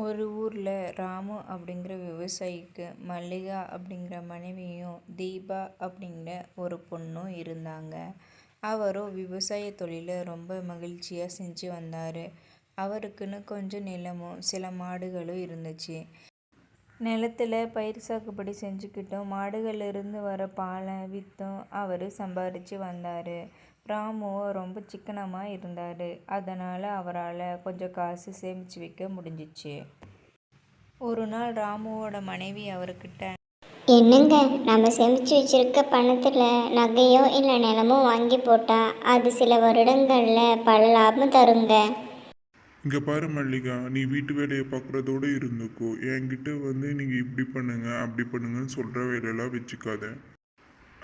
ஒரு ஊரில் ராமு அப்படிங்கிற விவசாயிக்கு மல்லிகா அப்படிங்கிற மனைவியும் தீபா அப்படிங்கிற ஒரு பொண்ணும் இருந்தாங்க. அவரும் விவசாய தொழிலை ரொம்ப மகிழ்ச்சியாக செஞ்சு வந்தார். அவருக்குன்னு கொஞ்சம் நிலமும் சில மாடுகளும் இருந்துச்சு. நிலத்தில் பயிர் சாகுபடி செஞ்சுக்கிட்டும் மாடுகளிலிருந்து வர பாலை விற்றும் அவர் சம்பாரித்து வந்தார். ராமுவும் ரொம்ப சிக்கனமாக இருந்தார். அதனால் அவரால் கொஞ்சம் காசு சேமித்து வைக்க முடிஞ்சிச்சு. ஒரு நாள் ராமுவோட மனைவி அவர்கிட்ட, என்னங்க, நம்ம சேமித்து வச்சிருக்க பணத்தில் நகையோ இல்லை நிலமோ வாங்கி போட்டால் அது சில வருடங்களில் பல லாபம் தருங்க. இங்கே பாரு மல்லிகா, நீ வீட்டு வேலையை பார்க்குறதோடு இருந்துக்கோ. என்கிட்ட நீங்கள் இப்படி பண்ணுங்க அப்படி பண்ணுங்கன்னு சொல்கிற வேலையெல்லாம் வச்சுக்காத.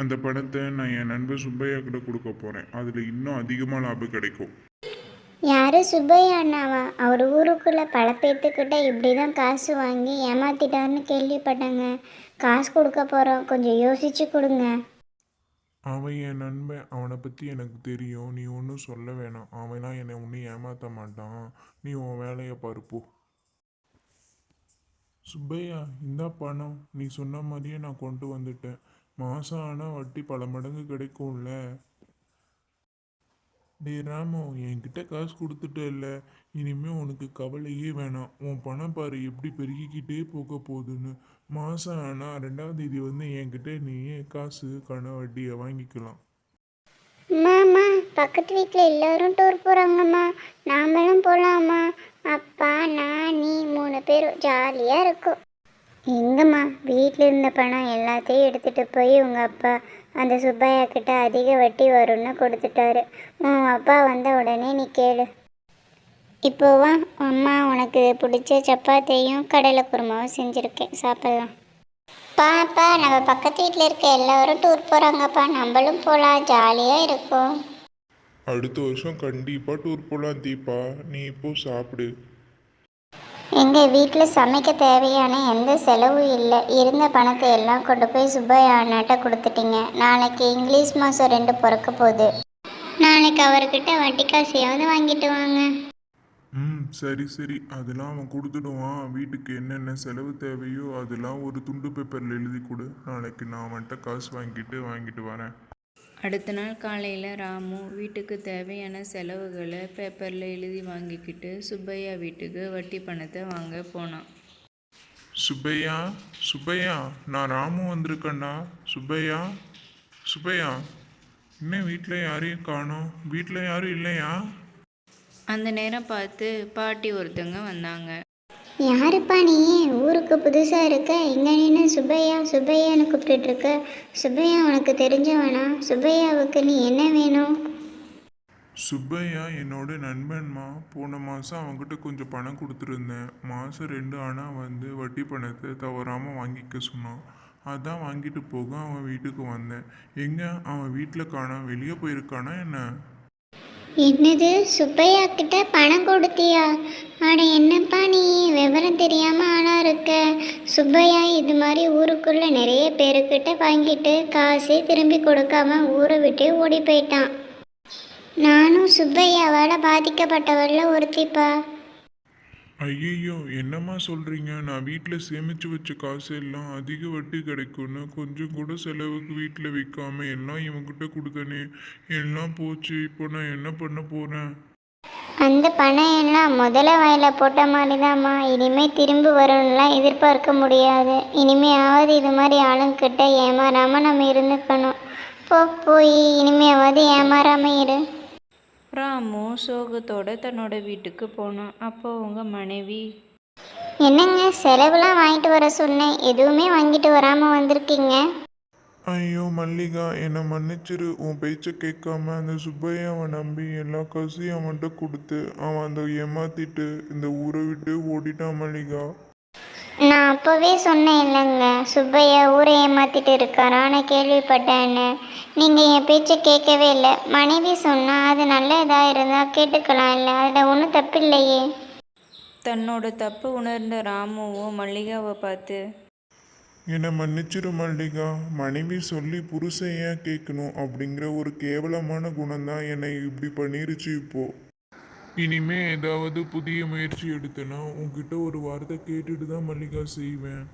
அந்த பணத்தை நான் என் நண்பர் சுப்பையா கிட்ட கொடுக்க போகிறேன். அதில் இன்னும் அதிகமாக லாபம் கிடைக்கும். யார், சுப்பையா அண்ணாவா? அவர் ஊருக்குள்ளே பல பேர்த்துக்கிட்ட இப்படி தான் காசு வாங்கி ஏமாத்திட்டாருன்னு கேள்விப்பட்டேங்க. காசு கொடுக்க போகிறோம், கொஞ்சம் யோசிச்சு கொடுங்க. அவன் என் நண்பன், அவனை பற்றி எனக்கு தெரியும். நீ ஒன்றும் சொல்ல வேணாம். அவன்லாம் என்னை ஒன்றும் ஏமாற்ற மாட்டான். நீ உன் வேலையை பாருப்போ. சுப்பையா, இந்த பணம் நீ சொன்ன மாதிரியே நான் கொண்டு வந்துட்டேன். மாதம் ஆனால் வட்டி பல மடங்கு கிடைக்கும்ல. டே ராமு, என்கிட்ட காசு கொடுத்துட்ட இல்லை, இனிமேல் உனக்கு கவலையே வேணாம். உன் பணம் பாரு எப்படி பெருகிக்கிட்டே போக போகுதுன்னு. மாதம் ஆனால் 2ஆம் தேதி என்கிட்ட நீயே காசு வட்டியை வாங்கிக்கலாம். அம்மா, பக்கத்து வீட்டில் எல்லோரும் டூர் போகிறாங்கம்மா, நாமளும் போகலாமா? அப்பா, நான், நீ 3 பேர் ஜாலியாக இருக்கும். எங்கம்மா, வீட்டில் இருந்த பணம் எல்லாத்தையும் எடுத்துகிட்டு போய் உங்கள் அப்பா அந்த சுப்பையா கிட்ட அதிக வட்டி வரும்னு கொடுத்துட்டாரு. உன் அப்பா வந்த உடனே நீ கேளு. இப்போவா அம்மா, உனக்கு பிடிச்ச சப்பாத்தியும் கடலை குருமாவும் செஞ்சுருக்கேன், சாப்பிட்லாம். பாப்பா, நம்ம பக்கத்து வீட்டில் இருக்க எல்லோரும் டூர் போகிறாங்கப்பா, நம்மளும் போகலாம், ஜாலியாக இருக்கும். அடுத்த வருஷம் கண்டிப்பாக டூர் போகலாம் தீபா. நீ இப்போ சாப்பிடு. எங்கள் வீட்டில் சமைக்க தேவையான எந்த செலவும் இல்லை. இருந்த பணத்தை எல்லாம் கொண்டு போய் சுப்பையா அண்ணாட்ட கொடுத்துட்டீங்க. நாளைக்கு இங்கிலீஷ் மாதம் 2 பிறக்க போகுது. நாளைக்கு அவர்கிட்ட வட்டி காசையாவது வாங்கிட்டு வாங்க. சரி சரி, அதெல்லாம் அவன் கொடுத்துடுவான். வீட்டுக்கு என்னென்ன செலவு தேவையோ அதெல்லாம் ஒரு துண்டு பேப்பரில் எழுதி கொடு. நாளைக்கு நான் அவன்கிட்ட காசு வாங்கிட்டு வரேன். அடுத்த நாள் காலையில் ராமு வீட்டுக்கு தேவையான செலவுகளை பேப்பரில் எழுதி வாங்கிக்கிட்டு சுப்பையா வீட்டுக்கு வட்டி பணத்தை வாங்க போனான். சுப்பையா, சுப்பையா, நான் ராமு வந்திருக்கேன்டா. சுப்பையா, சுப்பையா, இன்னும் வீட்டில் யாரையும் காணோம். வீட்டில் யாரும் இல்லையா? அந்த நேரம் பார்த்து பாட்டி ஒருத்தங்க வந்தாங்க. யாருப்பா நீ? ஊருக்கு புதுசாக இருக்க, இங்கே நின்று சுப்பையா சுப்பையான்னு கூப்பிட்டுட்டு இருக்க. சுப்பையா உனக்கு தெரிஞ்சவனா? சுப்பையாவுக்கு நீ என்ன வேணும்? சுப்பையா என்னோட நண்பன்மா. போன மாதம் அவங்ககிட்ட கொஞ்சம் பணம் கொடுத்துருந்தேன். மாதம் 2 ஆனால் வட்டி பணத்தை தவறாமல் வாங்கிக்க சொன்னான். அதான் வாங்கிட்டு போக அவன் வீட்டுக்கு வந்தேன். எங்கே அவன் வீட்டில் காணோம், வெளியே போயிருக்கானா என்ன? என்னது, சுப்பையா கிட்ட பணம் கொடுத்தியா? அட என்னப்பா நீ, விவரம் தெரியாமல் ஆளாக இருக்க. சுப்பையா இது மாதிரி ஊருக்குள்ளே நிறைய பேருக்கிட்ட வாங்கிட்டு காசே திரும்பி கொடுக்காம ஊரை விட்டு ஓடி போயிட்டான். நானும் சுப்பையாவால் பாதிக்கப்பட்டவரில் ஒருத்திப்பா. ஐயையோ, என்னம்மா சொல்கிறீங்க? நான் வீட்டில் சேமித்து வச்ச காசு எல்லாம் அதிக வட்டி கிடைக்கும்னு கொஞ்சம் கூட செலவுக்கு வீட்டில் விற்காம எல்லாம் இவங்கிட்ட கொடுத்தனே, எல்லாம் போச்சு. இப்போ நான் என்ன பண்ண போகிறேன்? அந்த பணம் எல்லாம் முதல்ல வயலில் போட்ட மாதிரி தான்மா. இனிமேல் திரும்பி வரும்லாம் எதிர்பார்க்க முடியாது. இனிமையாவது இது மாதிரி ஆளுங்கிட்ட ஏமாறாமல் நம்ம இருந்துக்கணும். போய் இனிமையாவது ஏமாறாமல் இரு. ராமு சோகத்தோட தன்னோட வீட்டுக்கு போனான். அப்போ உங்கள் மனைவி, என்னங்க, செலவுலாம் வாங்கிட்டு வர சொன்னேன், எதுவுமே வாங்கிட்டு வராமல் வந்திருக்கீங்க. ஐயோ மல்லிகா, என்னை மன்னிச்சிரு. உன் பேச்சை கேட்காம அந்த சுப்பையாவை நம்பி எல்லா காசையும் அவன்கிட்ட கொடுத்து அவன் ஏமாத்திட்டு இந்த ஊரை விட்டு ஓடிட்டான் மல்லிகா. நான் அப்போவே சொன்னேன் இல்லைங்க, சுப்பையா ஊரை ஏமாத்திட்டு இருக்காரான்னு கேள்விப்பட்டேன்னு. நீங்கள் என் பேச்சை கேட்கவே இல்லை. மனைவி சொன்னால் அது நல்ல இதாக இருந்தால் கேட்டுக்கலாம் இல்லை, அதில் ஒன்றும் தப்பு இல்லையே. தன்னோட தப்பு உணர்ந்த ராமுவும் மல்லிகாவை பார்த்து, என்னை மன்னிச்சிரு மல்லிகா. மனைவி சொல்லி புருஷன் ஏன் கேட்கணும் அப்படிங்கிற ஒரு கேவலமான குணம்தான் என்னை இப்படி பண்ணிருச்சு இப்போ. இனிமே ஏதாவது புதிய முயற்சி எடுத்தேன்னா உன்கிட்ட ஒரு வார்த்தை கேட்டுட்டு தான் மல்லிகா செய்வேன்.